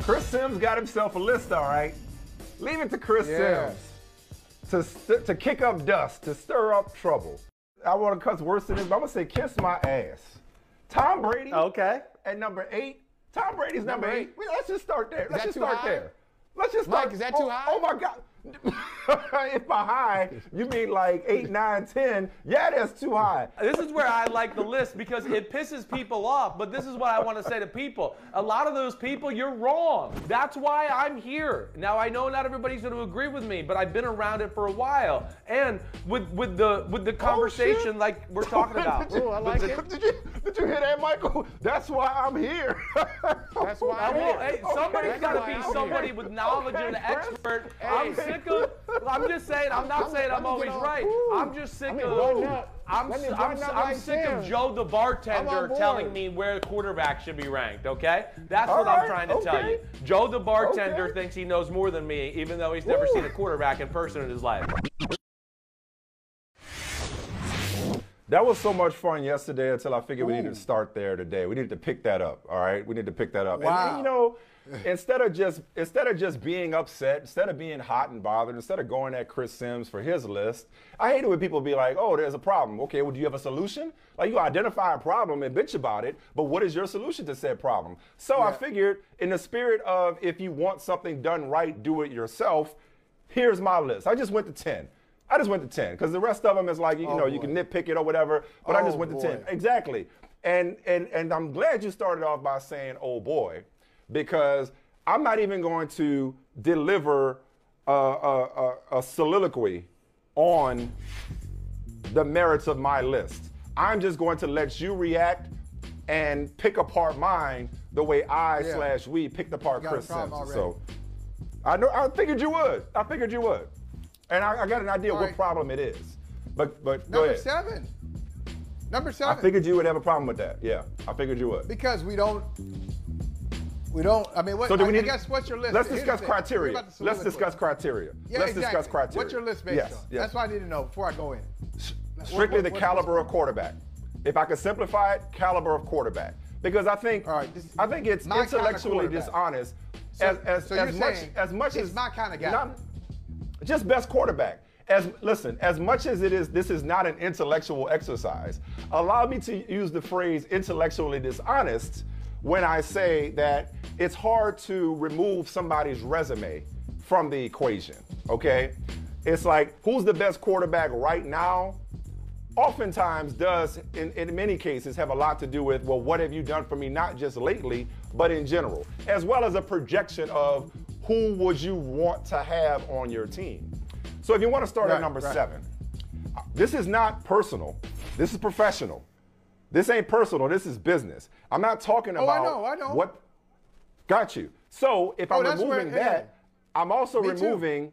Chris Sims got himself a list, all right. Leave it to Chris Sims to kick up dust, to stir up trouble. I want to cuss worse than this, but I'm going to say kiss my ass. Tom Brady at number 8. Tom Brady's number 8. Let's just start there. Let's just start there. Let's just start. Mike, is that too high? Oh, my God. If by high, you mean like 8, 9, 10, yeah, that's too high. This is where I like the list because it pisses people off, but this is what I want to say to people. A lot of those people, you're wrong. That's why I'm here. Now, I know not everybody's going to agree with me, but I've been around it for a while. And with the conversation like we're talking about. Ooh, I like it. Did you hear that, Michael? That's why I'm here. That's why I'm here. Hey, somebody's got to be somebody with knowledge and an expert. I'm sick of. I'm just saying. I'm not saying I'm always right. I'm just sick of. I'm sick of Joe the bartender telling me where the quarterback should be ranked. Okay, that's what I'm trying to tell you. Joe the bartender thinks he knows more than me, even though he's never seen a quarterback in person in his life. That was so much fun yesterday until I figured we needed to start there today. We needed to pick that up, all right? We need to pick that up. Wow. And you know, instead of just being upset, instead of being hot and bothered, instead of going at Chris Sims for his list, I hate it when people be like, oh, there's a problem. Okay, well, do you have a solution? Like, you identify a problem and bitch about it, but what is your solution to said problem? So I figured, in the spirit of if you want something done right, do it yourself, here's my list. I just went to 10. I just went to 10 because the rest of them is like, you know, you can nitpick it or whatever, but I just went to 10. Exactly. And I'm glad you started off by saying, oh boy, because I'm not even going to deliver a soliloquy on the merits of my list. I'm just going to let you react and pick apart mine the way we picked apart Chris Sims. So I figured you would. And I got an idea what problem it is. But go ahead. Number 7. I figured you would have a problem with that. Yeah, I figured you would. Because we don't, I mean, so do we I guess what's your list? Let's discuss criteria. Let's discuss criteria. Yeah, let's exactly. discuss criteria. What's your list based on? Yes. That's what I need to know before I go in. Strictly the caliber of quarterback. If I could simplify it, caliber of quarterback. Because I think it's intellectually dishonest as much as my kind of guy. Just best quarterback. As much as it is, this is not an intellectual exercise. Allow me to use the phrase intellectually dishonest when I say that it's hard to remove somebody's resume from the equation, okay? It's like, who's the best quarterback right now? Oftentimes does, in many cases, have a lot to do with, well, what have you done for me, not just lately, but in general, as well as a projection of who would you want to have on your team. So if you want to start at number 7, this is not personal. This is professional. This ain't personal. This is business. I'm not talking about I know. what got you. So if I'm removing that, I'm also removing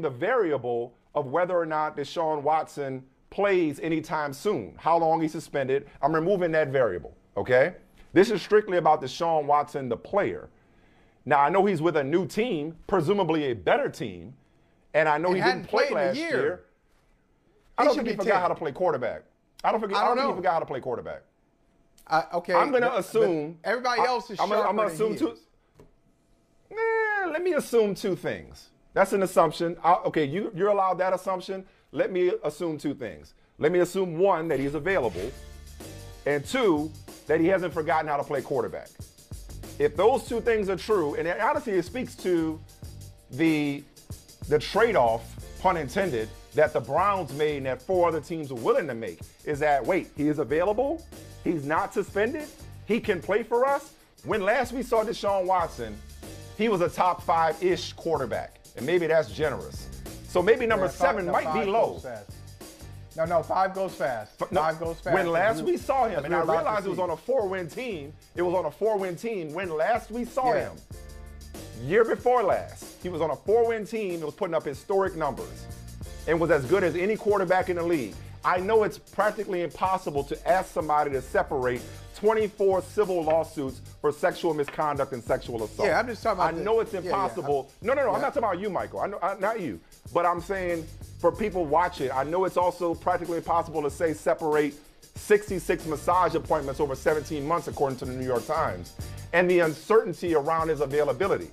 the variable of whether or not Desean Watson plays anytime soon, how long he's suspended. I'm removing that variable, okay? This is strictly about Desean Watson, the player. Now, I know he's with a new team, presumably a better team, and I know he didn't play last year. I don't think he forgot how to play quarterback. I don't think he forgot how to play quarterback. Okay. I'm going to assume. Everybody else is sharper I'm going to assume two. Let me assume 2 things. That's an assumption. You're allowed that assumption. Let me assume 2 things. Let me assume 1, that he's available, and 2, that he hasn't forgotten how to play quarterback. If those 2 things are true, and honestly it speaks to the trade-off, pun intended, that the Browns made and that 4 other teams are willing to make, is that, wait, he is available, he's not suspended, he can play for us. When last we saw Desean Watson, he was a top 5-ish quarterback, and maybe that's generous. So maybe number 7 might be low. No, 5 goes fast. 5 goes fast. When last we saw him, and I realized it was on a 4-win team. It was on a 4-win team when last we saw him. Year before last, he was on a 4-win team that was putting up historic numbers and was as good as any quarterback in the league. I know it's practically impossible to ask somebody to separate 24 civil lawsuits for sexual misconduct and sexual assault. Yeah, I'm just talking about I know it's impossible. No, I'm not talking about you, Michael. I know, not you. But I'm saying for people watching, I know it's also practically impossible to separate 66 massage appointments over 17 months, according to the New York Times, and the uncertainty around his availability.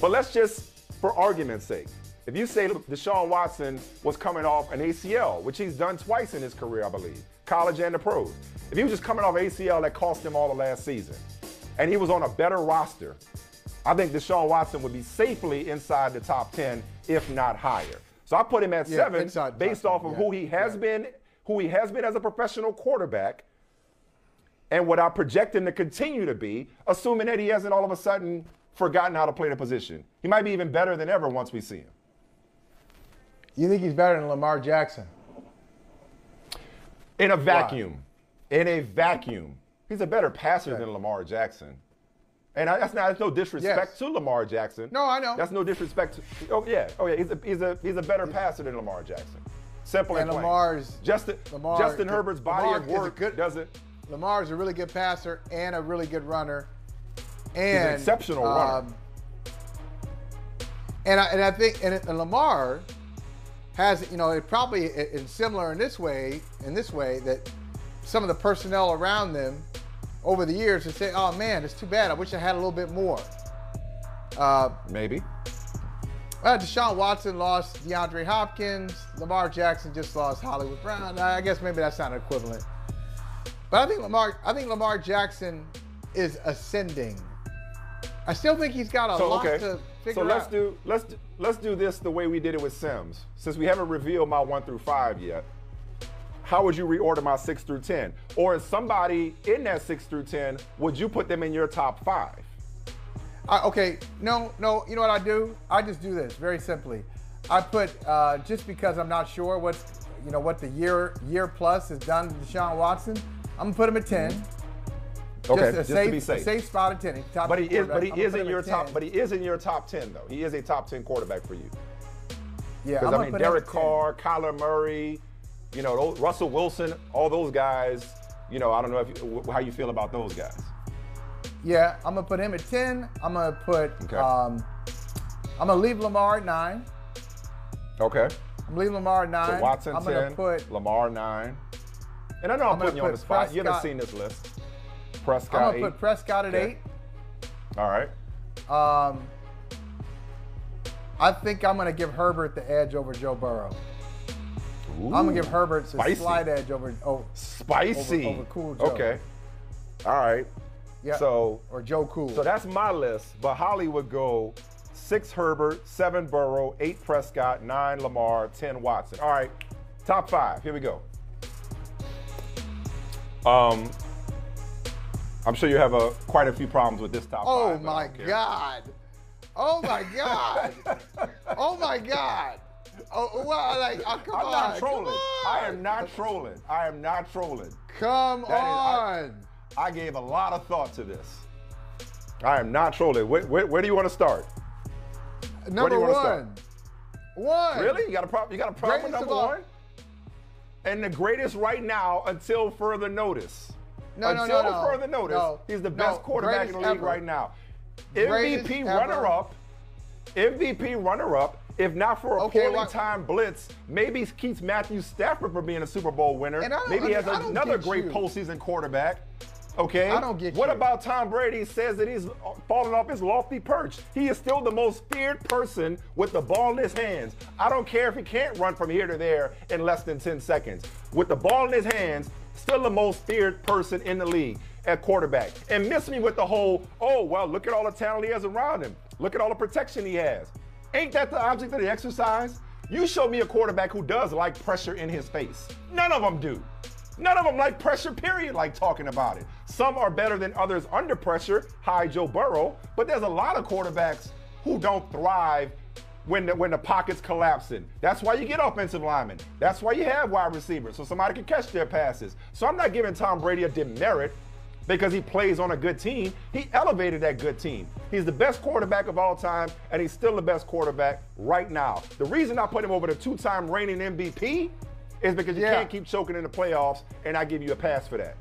But let's just, for argument's sake, if you say Desean Watson was coming off an ACL, which he's done twice in his career, I believe, college and the pros. If he was just coming off ACL that cost him all the last season, and he was on a better roster, I think Desean Watson would be safely inside the top 10, if not higher. So I put him at 7 based off of who he has been as a professional quarterback, and what I project him to continue to be, assuming that he hasn't all of a sudden forgotten how to play the position. He might be even better than ever once we see him. You think he's better than Lamar Jackson? In a vacuum. Why? In a vacuum. He's a better passer than Lamar Jackson. And that's no disrespect to Lamar Jackson. No, I know. That's no disrespect to. Oh yeah. He's a better passer than Lamar Jackson. Simple and plain. Justin Herbert's body of work doesn't. Lamar's a really good passer and a really good runner. And he's an exceptional runner. And I think Lamar has, it probably is similar in this way that some of the personnel around them over the years would say, oh man, it's too bad. I wish I had a little bit more. Maybe. Deshaun Watson lost DeAndre Hopkins. Lamar Jackson just lost Hollywood Brown. I guess maybe that's not equivalent. But I think Lamar Jackson is ascending. I still think he's got a lot to figure out. So let's do this the way we did it with Sims. Since we haven't revealed my 1 through 5 yet, how would you reorder my 6 through 10? Or is somebody in that 6 through 10, would you put them in your top 5? Okay, no. You know what I do? I just do this very simply. I put just because I'm not sure what the year plus has done to Deshaun Watson, I'm gonna put him at 10. Okay, just to be safe. A safe spot at 10. But he is in your top 10 though. He is a top 10 quarterback for you. Yeah, because Derek Carr, Kyler Murray, Russell Wilson, all those guys. I don't know how you feel about those guys. Yeah, I'm gonna put him at 10. I'm gonna put. Okay. I'm gonna leave Lamar at 9. Okay. I'm leaving Lamar at 9. So Watson I'm 10. Gonna put Lamar 9. And I know I'm putting you on the spot. You haven't seen this list. Prescott I'm gonna put Prescott at 8. All right. I think I'm gonna give Herbert the edge over Joe Burrow. Ooh, I'm gonna give Herbert a slight edge over spicy over Cool Joe. Okay. All right. Yeah. Or Joe Cool. So that's my list. But Holly would go 6 Herbert, 7 Burrow, 8 Prescott, 9 Lamar, 10 Watson. All right. Top 5. Here we go. I'm sure you have quite a few problems with this top 5. Oh my God. Oh my God. Oh my God. Oh, well, come on. I'm not trolling. Come on. I am not trolling. Come on. I gave a lot of thought to this. I am not trolling. Where do you want to start? Number 1. Really? You got a problem? You got a problem with number 1? And the greatest right now until further notice. Until further notice, he's the best quarterback in the league right now. MVP runner-up, if not for a poorly timed blitz, maybe keeps Matthew Stafford from being a Super Bowl winner. Maybe he has another great postseason quarterback. Okay? I don't get you. What about Tom Brady says that he's fallen off his lofty perch? He is still the most feared person with the ball in his hands. I don't care if he can't run from here to there in less than 10 seconds. With the ball in his hands, still the most feared person in the league at quarterback. And miss me with the whole, look at all the talent he has around him. Look at all the protection he has. Ain't that the object of the exercise? You show me a quarterback who does like pressure in his face. None of them do. None of them like pressure, period, like talking about it. Some are better than others under pressure, hi Joe Burrow, but there's a lot of quarterbacks who don't thrive when the pocket's collapsing. That's why you get offensive linemen. That's why you have wide receivers, so somebody can catch their passes. So I'm not giving Tom Brady a demerit because he plays on a good team. He elevated that good team. He's the best quarterback of all time, and he's still the best quarterback right now. The reason I put him over the 2-time reigning MVP is because you can't keep choking in the playoffs, and I give you a pass for that.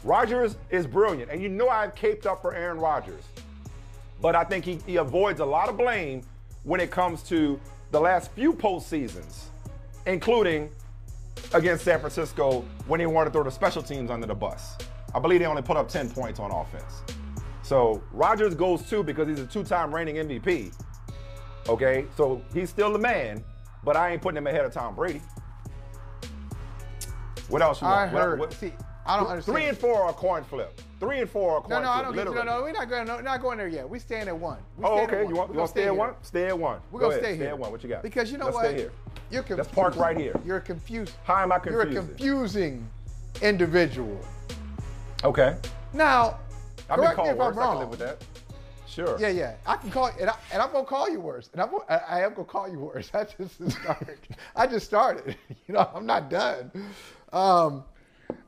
Rodgers is brilliant, and you know I've caped up for Aaron Rodgers. But I think he avoids a lot of blame when it comes to the last few postseasons, including against San Francisco when they wanted to throw the special teams under the bus. I believe they only put up 10 points on offense. So Rodgers goes 2 because he's a 2-time reigning MVP. Okay, so he's still the man, but I ain't putting him ahead of Tom Brady. What else you want? I heard. See, I don't understand. 3 and 4 are a coin flip. 3 and 4 are a coin flip. No, I don't get you. No, we're not going there yet. We staying at 1. Okay. You want to stay at 1? Stay at 1. We're gonna stay here. Stay at 1. What you got? Because you know Let's what? Stay here. You're confused. Let's park right here. You're confused. How am I confused? You're a confusing individual. Okay. Now, I've been correct me called if I'm worse. I can wrong. live with that. Sure. Yeah. I can call you, and I'm gonna call you worse. And I am gonna call you worse. I just started. You know, I'm not done.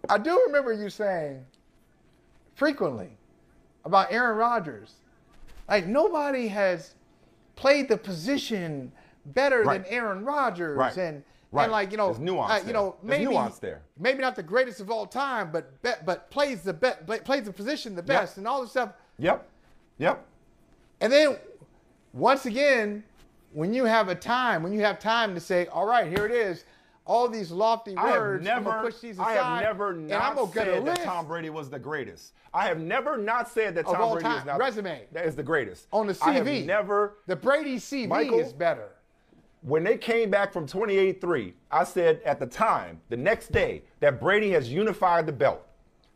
I do remember you saying frequently about Aaron Rodgers, like nobody has played the position better than Aaron Rodgers, Right. and like There's nuance there. maybe There's nuance there. maybe not the greatest of all time, but plays the position the best, and all this stuff. Yep. And then, once again, when you have time to say, all right, here it is, all these lofty words, I'm going to push these aside, I have never not said that Tom Brady was the greatest. I have never not said that Tom Brady is not that is the greatest. On the CV. I have never. The Brady CV Michael, is better. When they came back from 28-3, I said at the time, the next day, that Brady has unified the belt.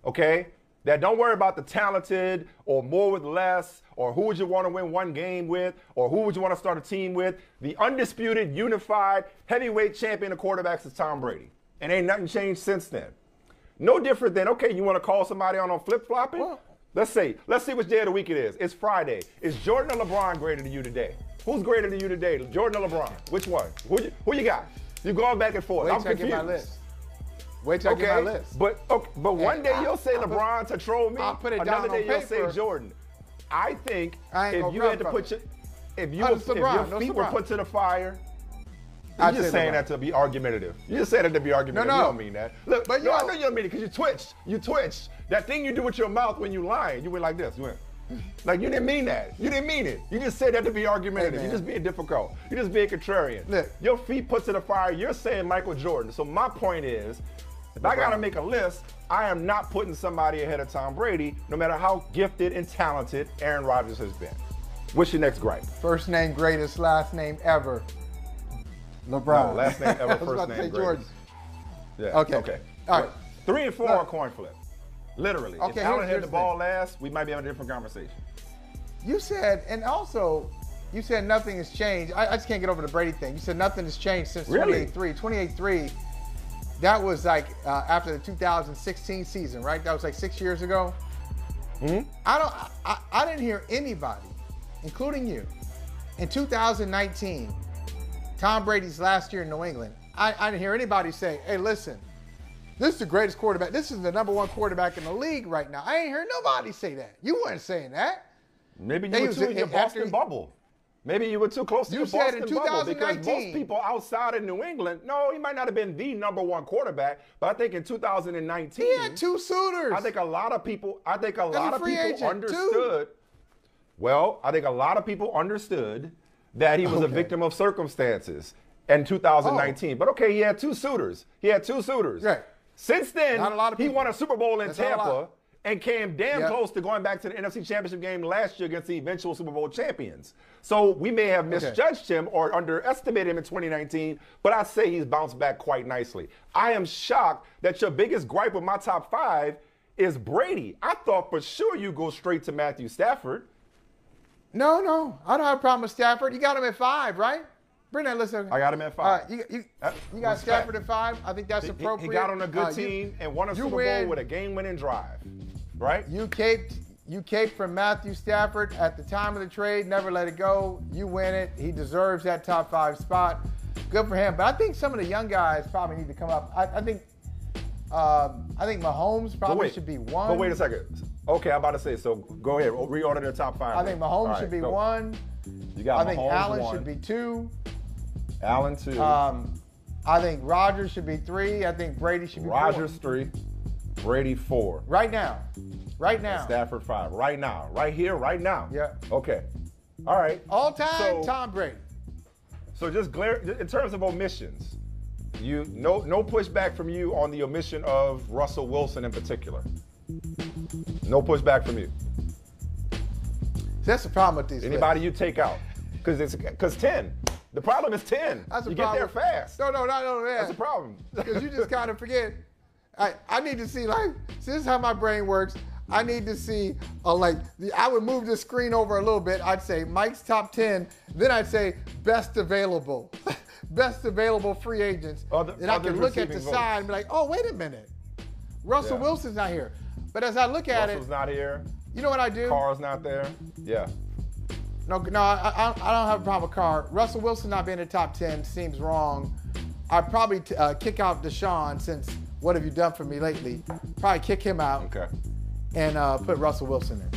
Okay? That don't worry about the talented or more with less or who would you want to win one game with or who would you want to start a team with. The undisputed, unified, heavyweight champion of quarterbacks is Tom Brady. And ain't nothing changed since then. No different than, okay, you want to call somebody on flip-flopping? Well, Let's see which day of the week it is. It's Friday. Is Jordan or LeBron greater than you today? Who's greater than you today, Jordan or LeBron? Which one? Who you got? You're going back and forth. I'm confused. Wait till I get my list. But one day you'll say LeBron to troll me. I'll put it down Another day on you'll say Jordan. I think if you had to put if your feet were put to the fire, you're just saying that to be argumentative. You just saying that to be argumentative. No. You don't mean that. Look, I know you don't mean it because you twitched. You twitched. That thing you do with your mouth when you lying, you went like this. You went. Like, you didn't mean that. You didn't mean it. You just said that to be argumentative. You're just being difficult. You're just being contrarian. Look. Your feet put to the fire, you're saying Michael Jordan. So my point is, if I got to make a list, I am not putting somebody ahead of Tom Brady, no matter how gifted and talented Aaron Rodgers has been. What's your next gripe? First name greatest, last name ever. LeBron. No, last name ever, first name greatest. Jordan. Yeah. Okay. All right. 3 and 4 are coin flip. Literally. Okay, if Allen had here's the the ball thing. last, we might be having a different conversation. You said, and also, you said nothing has changed. I just can't get over the Brady thing. You said nothing has changed since 28-3. 28-3, that was like after the 2016 season, right? That was like 6 years ago. Mm-hmm. I didn't hear anybody, including you, in 2019, Tom Brady's last year in New England, I didn't hear anybody say, hey, listen, this is the greatest quarterback. This is the #1 quarterback in the league right now. I ain't heard nobody say that. You weren't saying that. Maybe you were too in your Boston bubble. Maybe you were too close to the Boston bubble because most people outside of New England, no, he might not have been the #1 quarterback, but I think in 2019, he had 2 suitors. I think a lot of people understood. Too. Well, I think a lot of people understood that he was a victim of circumstances in 2019. But okay, he had 2 suitors. Right. Since then, Not a lot of he people. won a Super Bowl in That's not a Tampa lot. and came damn close to going back to the NFC Championship game last year against the eventual Super Bowl champions. So we may have misjudged him or underestimated him in 2019, but I say he's bounced back quite nicely. I am shocked that your biggest gripe with my top 5 is Brady. I thought for sure you go straight to Matthew Stafford. No. I don't have a problem with Stafford. You got him at 5, right? Bring that list over. I got him at 5. All right, you got Stafford at 5. I think that's appropriate. He got on a good team and won a Super Bowl with a game-winning drive, right? You caped from Matthew Stafford at the time of the trade. Never let it go. You win it. He deserves that top 5 spot. Good for him. But I think some of the young guys probably need to come up. I think Mahomes probably should be 1. But wait a second. Okay, I'm about to say. So go ahead. Reorder the top 5. I think Mahomes should be 1. You got I think Mahomes Allen 1. should be 2. Allen 2. I think Rodgers should be 3. I think Brady should be 4. Rodgers 3. Brady 4. Right now. Stafford 5. Right now. Right here. Right now. Yeah. Okay. All right. All time, Tom Brady. So just in terms of omissions, No pushback from you on the omission of Russell Wilson in particular. No pushback from you. That's the problem with these. Anybody you take out, because 10. The problem is 10. That's the you problem. get there fast. No, that. That's the problem. Because you just kind of forget. I need to see, see, this is how my brain works. I need to see, I would move the screen over a little bit. I'd say Mike's top 10. Then I'd say best available. Best available free agents. And I can look at the side and be like, oh, wait a minute. Russell Wilson's not here. But as I look at Russell's not here. You know what I do? Carr's not there. Yeah. No, I don't have a problem with Carr. Russell Wilson not being in the top 10 seems wrong. I'd probably kick out Desean since what have you done for me lately? Probably kick him out. Okay. And put Russell Wilson in.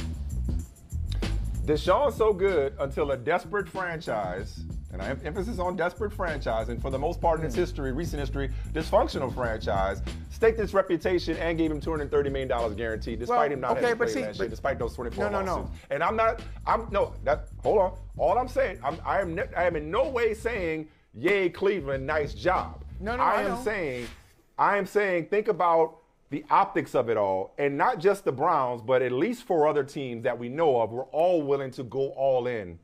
Desean's so good until a desperate franchise, and I have emphasis on desperate franchise, and for the most part in its history, recent history, dysfunctional franchise, staked its reputation and gave him $230 million guaranteed, despite him not having played last year, despite those 24 lawsuits. No. And hold on. All I'm saying, I am in no way saying, yay, Cleveland, nice job. I am saying, think about the optics of it all, and not just the Browns, but at least 4 other teams that we know of were all willing to go all in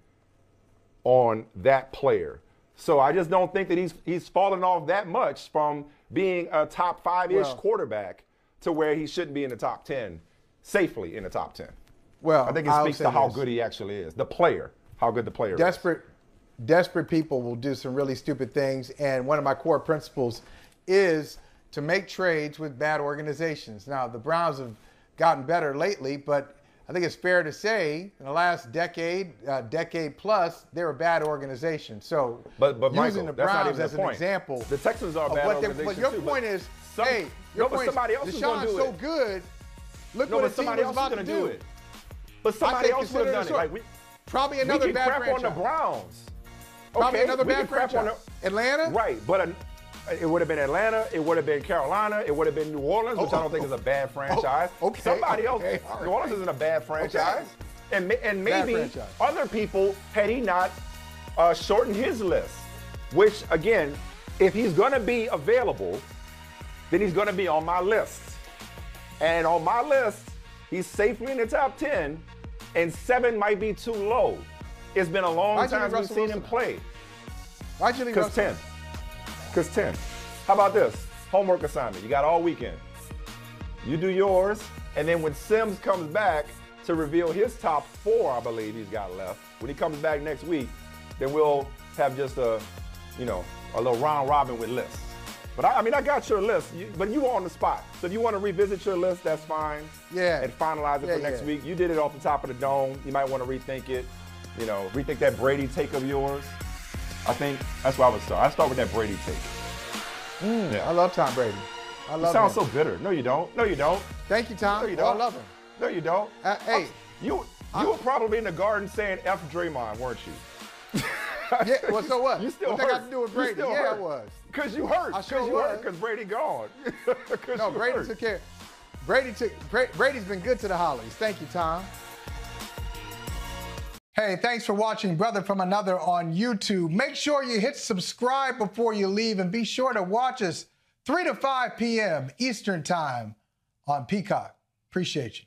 on that player. So I just don't think that he's fallen off that much from being a top 5-ish quarterback to where he shouldn't be in the top 10, safely in the top 10. Well, I think it speaks to how good he actually is, the player, how good the player is. Desperate people will do some really stupid things, and one of my core principles is to make trades with bad organizations. Now, the Browns have gotten better lately, but I think it's fair to say in the last decade plus, they're a bad organization. So, but using Michael, the that's not Browns even as the an point. example, the Texans are a bad organization but your too. point is, somebody else is going to do it. so good. Look what the team was about to do. But somebody else would have done it. Probably another bad franchise. We can crap on the Browns. Probably another bad franchise. Atlanta? Right, but it would have been Atlanta, it would have been Carolina, it would have been New Orleans, which I don't think is a bad franchise. Somebody else, New Orleans isn't a bad franchise. And maybe other people, had he not shortened his list, which, again, if he's going to be available, then he's going to be on my list. And on my list, he's safely in the top 10, and 7 might be too low. It's been a long time since we've seen him play. Why'd you leave Russell? 10. Because 10. How about this? Homework assignment. You got all weekend. You do yours, and then when Sims comes back to reveal his top 4, I believe he's got left, when he comes back next week, then we'll have just a little round robin with lists. But I got your list, but you were on the spot. So if you want to revisit your list, that's fine. Yeah. And finalize it for next week. You did it off the top of the dome. You might want to rethink it. Rethink that Brady take of yours. I think that's where I would start. I start with that Brady take. I love Tom Brady. You sound so bitter. No, you don't. No, you don't. Thank you, Tom. No, you don't. I love him. No, you don't. Hey. You were probably in the garden saying F Draymond, weren't you? Yeah, well, so what? You still what hurt. That got to do with Brady? Yeah, it was. Because you hurt. I sure was. Because Brady gone. No, Brady took care. Brady's been good to the Hollies. Thank you, Tom. Hey, thanks for watching Brother from Another on YouTube. Make sure you hit subscribe before you leave, and be sure to watch us 3 to 5 p.m. Eastern Time on Peacock. Appreciate you.